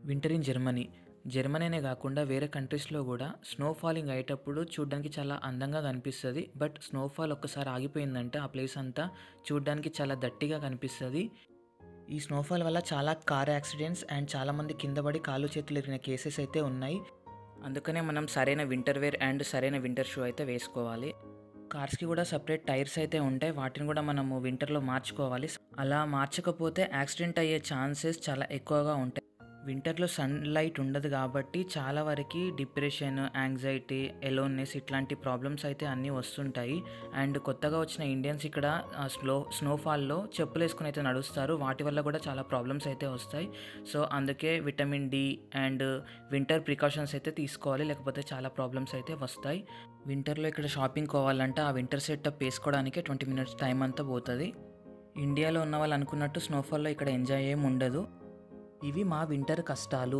Winter in Germany. Germany అనే గాకుండా వేరే కంట్రీస్‌లో గూడా స్నో ఫాలింగ్ అయ్యేటప్పుడు చూడ్డానికి చాలా అందంగా కనిపిస్తది. బట్ స్నోఫాల్ ఒక్కసారి ఆగిపోయిందంటే ఆ ప్లేస్ అంతా చూడ్డానికి చాలా దట్టిగా కనిపిస్తది. ఈ స్నోఫాల్ వల్ల చాలా కార్ యాక్సిడెంట్స్ అండ్ చాలామంది కింద పడి కాళ్ళు చేతులు ఇరిగిన కేసెస్ అయితే ఉన్నాయి. అందుకనే మనం సరైన వింటర్ వేర్ అండ్ సరైన వింటర్ షూ అయితే వేసుకోవాలి. కార్స్‌కి కూడా సెపరేట్ టైర్స్ అయితే ఉంటాయి. వాటిని కూడా మనము వింటర్‌లో మార్చుకోవాలి. అలా మార్చకపోతే యాక్సిడెంట్ అయ్యే ఛాన్సెస్ చాలా ఎక్కువగా ఉంటాయి. వింటర్‌లో సన్‌లైట్ ఉండదు కాబట్టి చాలా వరకి డిప్రెషన్, యాంగ్జైటీ, ఎలోన్‌నెస్ ఇట్లాంటి ప్రాబ్లమ్స్ అయితే అన్నీ వస్తుంటాయి. అండ్ కొత్తగా వచ్చిన ఇండియన్స్ ఇక్కడ స్నోఫాల్‌లో చెప్పులేసుకొని అయితే నడుస్తారు. వాటి వల్ల కూడా చాలా ప్రాబ్లమ్స్ అయితే వస్తాయి. సో, అందుకే vitamin D and winter precautions అయితే తీసుకోవాలి. లేకపోతే చాలా ప్రాబ్లమ్స్ అయితే వస్తాయి. వింటర్‌లో ఇక్కడ షాపింగ్ పోవాలంటే ఆ వింటర్ సెటప్ వేసుకోవడానికే 20 మినిట్స్ టైం అంతా పోతది. ఇండియాలో ఉన్న వాళ్ళు అనుకున్నట్టు స్నోఫాల్‌లో ఇక్కడ ఎంజాయ్ ఏమి ఉండదు. ఇవి మా వింటర్ కష్టాలు.